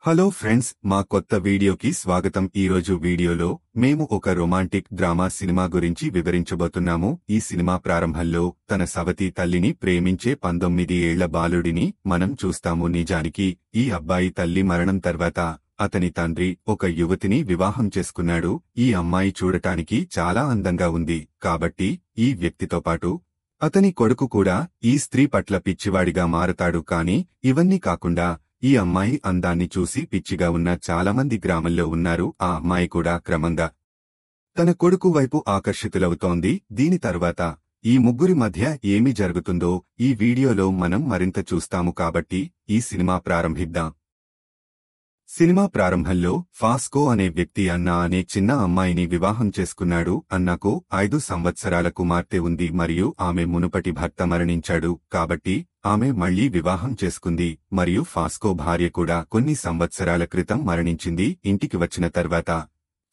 Hello friends, మా కొత్త వీడియోకి స్వాగతం. ఈరోజు వీడియోలో మేము ఒక రొమాంటిక్ డ్రామా సినిమా గురించి వివరించబోతున్నాము. ఈ సినిమా ప్రారంభంలో తన సవతి తల్లిని ప్రేమించే 19 ఏళ్ల బాలుడిని మనం చూస్తాము. నిజానికి ఈ అబ్బాయి తల్లి మరణం తర్వాత అతని తండ్రి ఒక యువతిని వివాహం చేసుకున్నాడు. ఈ అమ్మాయి చూడటానికి చాలా అందంగా ఉంది కాబట్టి ఈ వ్యక్తితో పాటు అతని కొడుకు కూడా ఈ స్త్రీ పట్ల పిచ్చివాడిగా మారతాడు. కాని ఇవన్నీ కాకుండా ఈ అమ్మాయి అందాన్ని చూసి పిచ్చిగా ఉన్న చాలామంది గ్రామంలో ఉన్నారు. ఆ అమ్మాయి కూడా క్రమంగా తన కొడుకు వైపు ఆకర్షితులవుతోంది. దీని తర్వాత ఈ ముగ్గురి మధ్య ఏమి జరుగుతుందో ఈ వీడియోలో మనం మరింత చూస్తాము. కాబట్టి ఈ సినిమా ప్రారంభిద్దాం. సినిమా ప్రారంభంలో ఫాస్కో అనే వ్యక్తి అన్నా అనే చిన్న అమ్మాయిని వివాహం చేసుకున్నాడు. అన్నాకు 5 సంవత్సరాల కుమార్తె ఉంది మరియు ఆమె మునుపటి భర్త మరణించాడు కాబట్టి ఆమె మళ్లీ వివాహం చేసుకుంది. మరియు ఫాస్కో భార్య కూడా కొన్ని సంవత్సరాల క్రితం మరణించింది. ఇంటికి వచ్చిన తర్వాత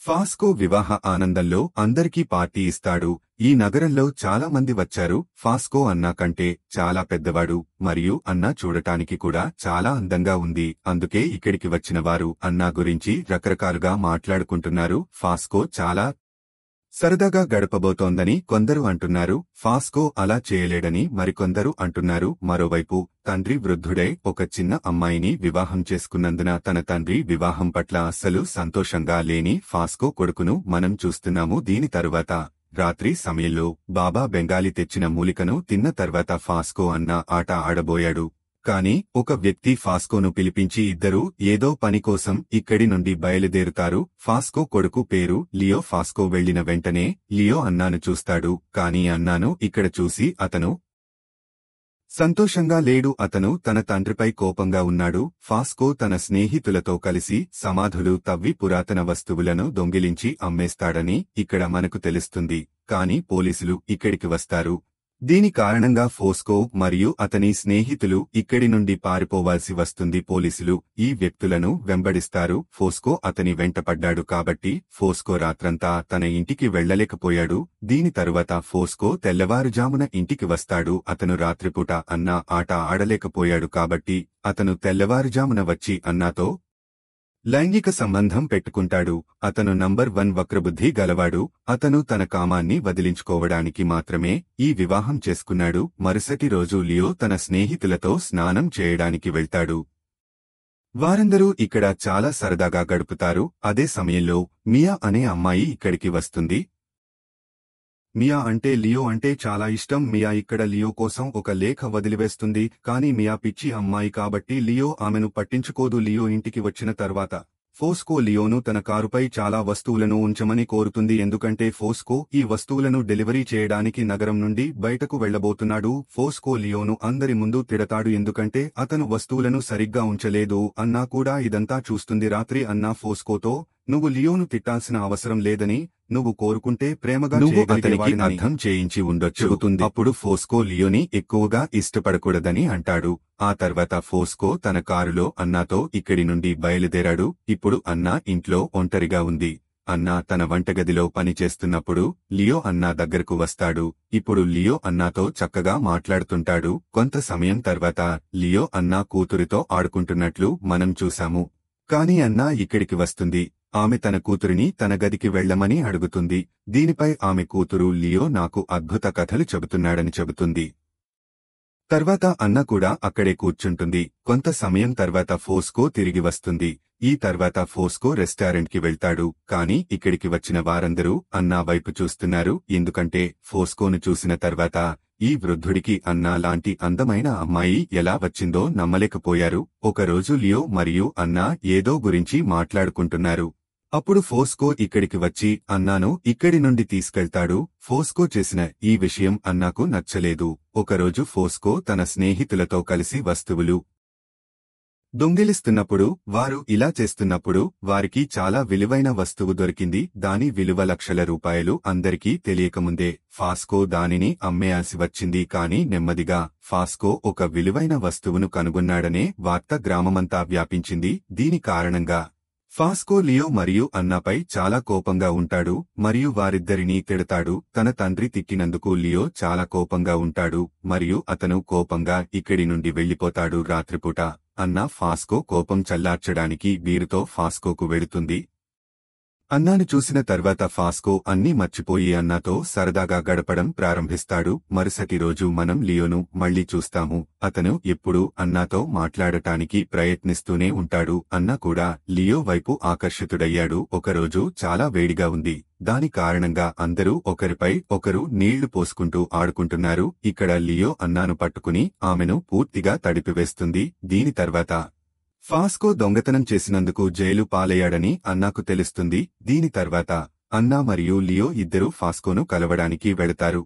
ఫాస్కో వివాహ ఆనందంలో అందరికీ పార్టీ ఇస్తాడు. ఈ నగరంలో చాలా మంది వచ్చారు. ఫాస్కో అన్నా కంటే చాలా పెద్దవాడు మరియు అన్నా చూడటానికి కూడా చాలా అందంగా ఉంది. అందుకే ఇక్కడికి వచ్చిన వారు అన్నా గురించి రకరకాలుగా మాట్లాడుకుంటున్నారు. ఫాస్కో చాలా సరదాగా గడపబోతోందని కొందరు అంటున్నారు. ఫాస్కో అలా చేయలేడని మరికొందరు అంటున్నారు. మరోవైపు తండ్రి వృద్ధుడై ఒక చిన్న అమ్మాయిని వివాహం చేసుకున్నందున తన తండ్రి వివాహం పట్ల అస్సలు సంతోషంగా లేని ఫాస్కో కొడుకును మనం చూస్తున్నాము. దీని తరువాత రాత్రి సమయంలో బాబా బెంగాలీ తెచ్చిన మూలికను తిన్న తర్వాత ఫాస్కో అన్న ఆట ఆడబోయాడు. కాని ఒక వ్యక్తి ఫాస్కోను పిలిపించి ఇద్దరూ ఏదో పని కోసం ఇక్కడి నుండి బయలుదేరుతారు. ఫాస్కో కొడుకు పేరు లియో. ఫాస్కో వెళ్లిన వెంటనే లియో అన్నాను చూస్తాడు. కాని అన్నాను ఇక్కడ చూసి అతను సంతోషంగా లేడు. అతను తన తండ్రిపై కోపంగా ఉన్నాడు. ఫాస్కో తన స్నేహితులతో కలిసి సమాధులు తవ్వి పురాతన వస్తువులను దొంగిలించి అమ్మేస్తాడని ఇక్కడ మనకు తెలుస్తుంది. కాని పోలీసులు ఇక్కడికి వస్తారు. దీని కారణంగా ఫోస్కో మరియు అతని స్నేహితులు ఇక్కడి నుండి పారిపోవాల్సి వస్తుంది. పోలీసులు ఈ వ్యక్తులను వెంబడిస్తారు. ఫోస్కో అతని వెంటపడ్డాడు కాబట్టి ఫోస్కో రాత్రంతా తన ఇంటికి వెళ్లలేకపోయాడు. దీని తరువాత ఫోస్కో తెల్లవారుజామున ఇంటికి వస్తాడు. అతను రాత్రిపూట అన్నా ఆట ఆడలేకపోయాడు కాబట్టి అతను తెల్లవారుజామున వచ్చి అన్నాతో లైంగిక సంబంధం పెట్టుకుంటాడు. అతను నంబర్ 1 వక్రబుద్ధి గలవాడు. అతను తన కామాన్ని వదిలించుకోవడానికి మాత్రమే ఈ వివాహం చేసుకున్నాడు. మరుసటి రోజు లియో తన స్నేహితులతో స్నానం చేయడానికి వెళ్తాడు. వారందరూ ఇక్కడ చాలా సరదాగా గడుపుతారు. అదే సమయంలో మియా అనే అమ్మాయి ఇక్కడికి వస్తుంది. మియా అంటే లియో అంటే చాలా ఇష్టం. మియా ఇక్కడ లియో కోసం ఒక లేఖ వదిలివేస్తుంది. కాని మియా పిచ్చి అమ్మాయి కాబట్టి లియో ఆమెను పట్టించుకోదు. లియో ఇంటికి వచ్చిన తర్వాత ఫోస్కో లియోను తన కారుపై చాలా వస్తువులను ఉంచమని కోరుతుంది. ఎందుకంటే ఫోస్కో ఈ వస్తువులను డెలివరీ చేయడానికి నగరం నుండి బయటకు వెళ్లబోతున్నాడు. ఫోస్కో లియోను అందరి ముందు తిడతాడు ఎందుకంటే అతను వస్తువులను సరిగ్గా ఉంచలేదు. అన్నా కూడా ఇదంతా చూస్తుంది. రాత్రి అన్నా ఫోస్కోతో నువ్వు లియోను తిట్టాల్సిన అవసరం లేదని, నువ్వు కోరుకుంటే ప్రేమగా నువ్వు అతనికి అర్థం చేయించి ఉండొచ్చు. అప్పుడు ఫోస్కో లియోని ఎక్కువగా ఇష్టపడకూడదని అంటాడు. ఆ తర్వాత ఫోస్కో తన కారులో అన్నాతో ఇక్కడి నుండి బయలుదేరాడు. ఇప్పుడు అన్నా ఇంట్లో ఒంటరిగా ఉంది. అన్నా తన వంటగదిలో పనిచేస్తున్నప్పుడు లియో అన్నా దగ్గరకు వస్తాడు. ఇప్పుడు లియో అన్నాతో చక్కగా మాట్లాడుతుంటాడు. కొంత సమయం తర్వాత లియో అన్నా కూతురితో ఆడుకుంటున్నట్లు మనం చూశాము. కాని అన్నా ఇక్కడికి వస్తుంది. ఆమె తన కూతురిని తన గదికి వెళ్లమని అడుగుతుంది. దీనిపై ఆమె కూతురు లియో నాకు అద్భుత కథలు చెబుతున్నాడని చెబుతుంది. తర్వాత అన్న కూడా అక్కడే కూర్చుంటుంది. కొంత సమయం తర్వాత ఫోస్కో తిరిగి వస్తుంది. ఈ తర్వాత ఫోస్కో రెస్టారెంట్కి వెళ్తాడు. కాని ఇక్కడికి వచ్చిన వారందరూ అన్నా వైపు చూస్తున్నారు. ఎందుకంటే ఫోస్కోను చూసిన తర్వాత ఈ వృద్ధుడికి అన్నా లాంటి అందమైన అమ్మాయి ఎలా వచ్చిందో నమ్మలేకపోయారు. ఒకరోజు లియో మరియు అన్నా ఏదో గురించి మాట్లాడుకుంటున్నారు. అప్పుడు ఫోస్కో ఇక్కడికి వచ్చి అన్నాను ఇక్కడి నుండి తీసుకెళ్తాడు. ఫోస్కో చేసిన ఈ విషయం అన్నాకు నచ్చలేదు. ఒకరోజు ఫోస్కో తన స్నేహితులతో కలిసి వస్తువులు దొంగిలిస్తున్నప్పుడు వారు ఇలా చేస్తున్నప్పుడు వారికి చాలా విలువైన వస్తువు దొరికింది. దాని విలువ లక్షల రూపాయలు. అందరికీ తెలియకముందే ఫాస్కో దానిని అమ్మేయాల్సి వచ్చింది. కాని నెమ్మదిగా ఫాస్కో ఒక విలువైన వస్తువును కనుగొన్నాడనే వార్త గ్రామమంతా వ్యాపించింది. దీని కారణంగా ఫాస్కో లియో మరియు అన్నాపై చాలా కోపంగా ఉంటాడు మరియు వారిద్దరినీ తిడతాడు. తన తండ్రి తిట్టినందుకు లియో చాలా కోపంగా ఉంటాడు మరియు అతను కోపంగా ఇక్కడి నుండి వెళ్లిపోతాడు. రాత్రిపూట అన్నా ఫాస్కో కోపం చల్లార్చడానికి బీరుతో ఫాస్కోకు వెడుతుంది. అన్నాను చూసిన తర్వాత ఫాస్కో అన్నీ మర్చిపోయి అన్నాతో సరదాగా గడపడం ప్రారంభిస్తాడు. మరుసటి రోజు మనం లియోను మళ్లీ చూస్తాము. అతను ఎప్పుడూ అన్నాతో మాట్లాడటానికి ప్రయత్నిస్తూనే ఉంటాడు. అన్నా కూడా లియో వైపు ఆకర్షితుడయ్యాడు. ఒకరోజు చాలా వేడిగా ఉంది. దాని కారణంగా అందరూ ఒకరిపై ఒకరు నీళ్లు పోసుకుంటూ ఆడుకుంటున్నారు. ఇక్కడ లియో అన్నాను పట్టుకుని ఆమెను పూర్తిగా తడిపివేస్తుంది. దీని తర్వాత ఫాస్కో దొంగతనం చేసినందుకు జైలు పాలయ్యాడని అన్నాకు తెలుస్తుంది. దీని తర్వాత అన్నా మరియు లియో ఇద్దరూ ఫాస్కోను కలవడానికి వెళతారు.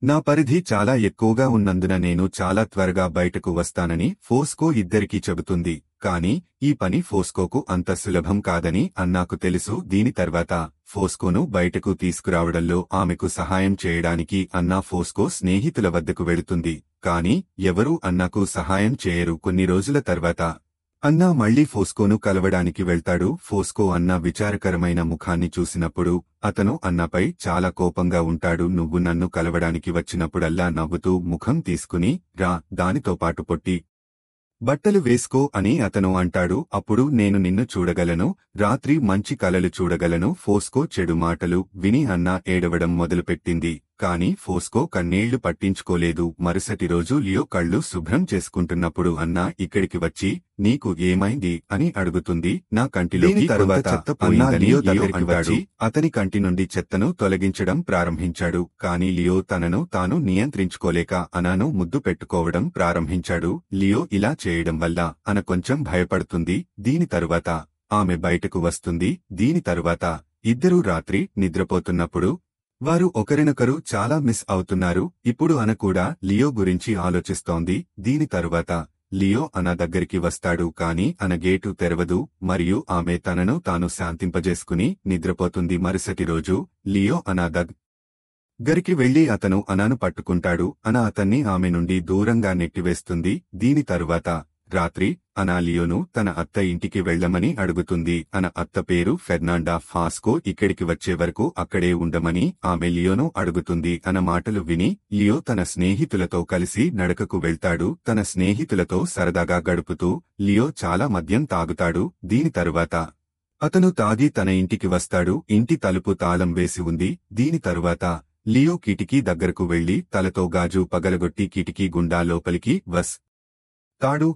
నా పరిధి చాలా ఎక్కువగా ఉన్నందున నేను చాలా త్వరగా బయటకు వస్తానని ఫోస్కో ఇద్దరికీ చెబుతుంది. కాని ఈ పని ఫోస్కోకు అంత సులభం కాదని అన్నాకు తెలుసు. దీని తర్వాత ఫోస్కోను బయటకు తీసుకురావడంలో ఆమెకు సహాయం చేయడానికి అన్నా ఫోస్కో స్నేహితుల వద్దకు వెళుతుంది. కాని ఎవరూ అన్నాకు సహాయం చేయరు. కొన్ని రోజుల తర్వాత అన్నా మళ్లీ ఫోస్కోను కలవడానికి వెళ్తాడు. ఫోస్కో అన్నా విచారకరమైన ముఖాన్ని చూసినప్పుడు అతను అన్నాపై చాలా కోపంగా ఉంటాడు. నువ్వు నన్ను కలవడానికి వచ్చినప్పుడల్లా నవ్వుతూ ముఖం తీసుకుని రా, దానితో పాటు పొట్టి బట్టలు వేసుకో అని అతను అంటాడు. అప్పుడు నేను నిన్ను చూడగలను, రాత్రి మంచి కలలు చూడగలను. ఫోస్కో చెడు మాటలు విని అన్నా ఏడవడం మొదలుపెట్టింది. కాని ఫోస్కో కన్నీళ్లు పట్టించుకోలేదు. మరుసటి రోజు లియో కళ్ళు శుభ్రం చేసుకుంటున్నప్పుడు అన్నా ఇక్కడికి వచ్చి నీకు ఏమైంది అని అడుగుతుంది. నా కంటిలోకి తరువాత చెత్త పోయిందని లియో దగ్గరికి వచ్చి అతని కంటి నుండి చెత్తను తొలగించడం ప్రారంభించాడు. కాని లియో తనను తాను నియంత్రించుకోలేక అనాను ముద్దు పెట్టుకోవడం ప్రారంభించాడు. లియో ఇలా చేయడం వల్ల అన కొంచెం భయపడుతుంది. దీని తరువాత ఆమె బయటకు వస్తుంది. దీని తరువాత ఇద్దరూ రాత్రి నిద్రపోతున్నప్పుడు వారు ఒకరినొకరు చాలా మిస్ అవుతున్నారు. ఇప్పుడు అన కూడా లియో గురించి ఆలోచిస్తోంది. దీని తరువాత లియో అన దగ్గరికి వస్తాడు. కాని అన గేటు తెరవదు మరియు ఆమె తనను తాను శాంతింపజేసుకుని నిద్రపోతుంది. మరుసటి రోజు లియో అన దగ్గరికి వెళ్లి అతను అనాను పట్టుకుంటాడు. అన అతన్ని ఆమె నుండి దూరంగా నెట్టివేస్తుంది. దీని తరువాత రాత్రి అనా లియోను తన అత్త ఇంటికి వెళ్లమని అడుగుతుంది. అన అత్త పేరు ఫెర్నాండా. ఫాస్కో ఇక్కడికి వచ్చే వరకు అక్కడే ఉండమని ఆమె లియోను అడుగుతుంది. అన మాటలు విని లియో తన స్నేహితులతో కలిసి నడకకు వెళ్తాడు. తన స్నేహితులతో సరదాగా గడుపుతూ లియో చాలా మద్యం తాగుతాడు. దీని తరువాత అతను తాగి తన ఇంటికి వస్తాడు. ఇంటి తలుపు తాళం వేసి ఉంది. దీని తరువాత లియో కిటికీ దగ్గరకు వెళ్లి తలతో గాజు పగలగొట్టి కిటికీ గుండా లోపలికి వస్తాడు.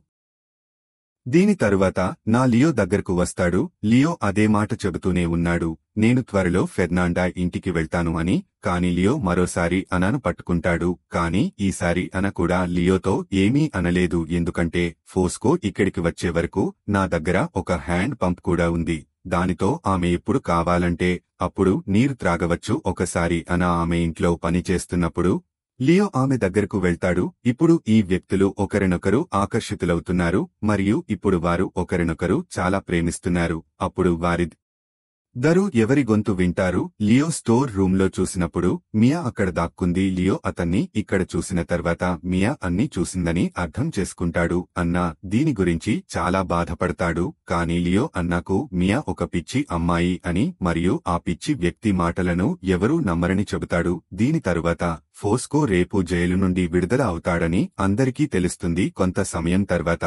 దీని తరువాత నా లియో దగ్గరకు వస్తాడు. లియో అదే మాట చెబుతూనే ఉన్నాడు, నేను త్వరలో ఫెర్నాండా ఇంటికి వెళ్తాను అని. కాని లియో మరోసారి అనాను పట్టుకుంటాడు. కాని ఈసారి అన కూడా లియోతో ఏమీ అనలేదు. ఎందుకంటే ఫోస్కో ఇక్కడికి వచ్చే వరకు నా దగ్గర ఒక హ్యాండ్ పంప్ కూడా ఉంది. దానితో ఆమె ఎప్పుడు కావాలంటే అప్పుడు నీరు త్రాగవచ్చు. ఒకసారి అన ఆమె ఇంట్లో పని చేస్తున్నప్పుడు లియో ఆమె దగ్గరకు వెళ్తాడు. ఇప్పుడు ఈ వ్యక్తులు ఒకరినొకరు ఆకర్షితులవుతున్నారు మరియు ఇప్పుడు వారు ఒకరినొకరు చాలా ప్రేమిస్తున్నారు. అప్పుడు వారిద్దరూ ఎవరి గొంతు వింటారు. లియో స్టోర్ రూంలో చూసినప్పుడు మియా అక్కడ దాక్కుంది. లియో అతన్ని ఇక్కడ చూసిన తర్వాత మియా అన్నీ చూసిందని అర్థం చేసుకుంటాడు. అన్నా దీని గురించి చాలా బాధపడతాడు. కాని లియో అన్నాకు మియా ఒక పిచ్చి అమ్మాయి అని మరియు ఆ పిచ్చి వ్యక్తి మాటలను ఎవరూ నమ్మరని చెబుతాడు. దీని తరువాత ఫోస్కో రేపు జైలు నుండి విడుదల అవుతాడని అందరికీ తెలుస్తుంది. కొంత సమయం తర్వాత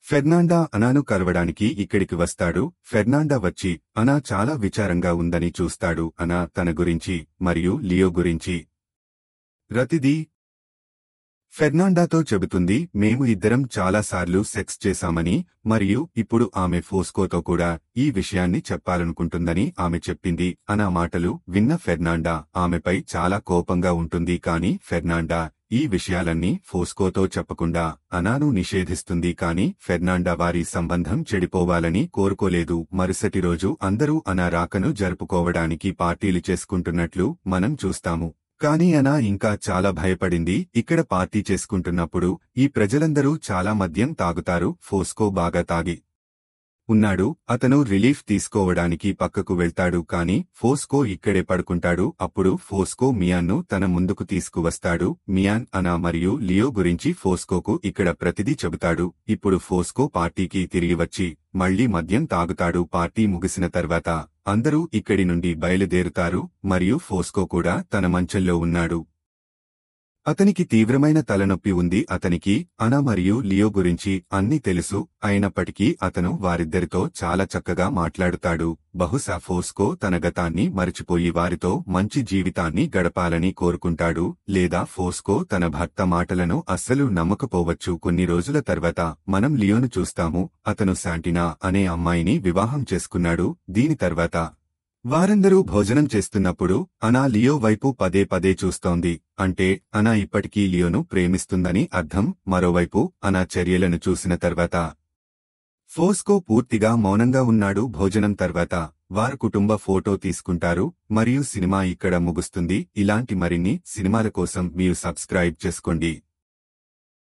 ఫెర్నాండా అనాను కలవడానికి ఇక్కడికి వస్తాడు. ఫెర్నాండా వచ్చి అనా చాలా విచారంగా ఉందని చూస్తాడు. అనా తన గురించి మరియు లియో గురించి ప్రతిదీ ఫెర్నాండాతో చెబుతుంది. మేము ఇద్దరం చాలాసార్లు సెక్స్ చేశామని మరియు ఇప్పుడు ఆమె ఫోస్కోతో కూడా ఈ విషయాన్ని చెప్పాలనుకుంటుందని ఆమె చెప్పింది. అనా మాటలు విన్న ఫెర్నాండా ఆమెపై చాలా కోపంగా ఉంటుంది. కాని ఫెర్నాండా ఈ విషయాలన్నీ ఫోస్కోతో చెప్పకుండా అనాను నిషేధిస్తుంది. కాని ఫెర్నాండా వారి సంబంధం చెడిపోవాలని కోరుకోలేదు. మరుసటి రోజు అందరూ అనా రాకను జరుపుకోవడానికి పార్టీలు చేసుకుంటున్నట్లు మనం చూస్తాము. కాని అనా ఇంకా చాలా భయపడింది. ఇక్కడ పార్టీ చేసుకుంటున్నప్పుడు ఈ ప్రజలందరూ చాలా మద్యం తాగుతారు. ఫోస్కో బాగా తాగి ఉన్నాడు. అతను రిలీఫ్ తీసుకోవడానికి పక్కకు వెళ్తాడు. కాని ఫోస్కో ఇక్కడే పడుకుంటాడు. అప్పుడు ఫోస్కో మియాన్ను తన ముందుకు తీసుకువస్తాడు. మియాన్ అనా మరియు లియో గురించి ఫోస్కోకు ఇక్కడ ప్రతిదీ చెబుతాడు. ఇప్పుడు ఫోస్కో పార్టీకి తిరిగి వచ్చి మళ్లీ మద్యం తాగుతాడు. పార్టీ ముగిసిన తర్వాత అందరూ ఇక్కడి నుండి బయలుదేరుతారు మరియు ఫోస్కో కూడా తన మంచంలో ఉన్నాడు. అతనికి తీవ్రమైన తలనొప్పి ఉంది. అతనికి అనా మరియు లియో గురించి అన్నీ తెలుసు. అయినప్పటికీ అతను వారిద్దరితో చాలా చక్కగా మాట్లాడుతాడు. బహుశా ఫోస్కో తన గతాన్ని మరచిపోయి వారితో మంచి జీవితాన్ని గడపాలని కోరుకుంటాడు. లేదా ఫోస్కో తన భర్త మాటలను అస్సలు నమ్మకపోవచ్చు. కొన్ని రోజుల తర్వాత మనం లియోను చూస్తాము. అతను శాంటినా అనే అమ్మాయిని వివాహం చేసుకున్నాడు. దీని తర్వాత వారందరూ భోజనం చేస్తున్నప్పుడు అనా లియో వైపు పదే పదే చూస్తోంది. అంటే అనా ఇప్పటికీ లియోను ప్రేమిస్తుందని అర్థం. మరోవైపు అనా చర్యలను చూసిన తర్వాత ఫోస్కో పూర్తిగా మౌనంగా ఉన్నాడు. భోజనం తర్వాత వారు కుటుంబ ఫోటో తీసుకుంటారు మరియు సినిమా ఇక్కడ ముగుస్తుంది. ఇలాంటి మరిన్ని సినిమాల కోసం మీరు సబ్స్క్రైబ్ చేసుకోండి.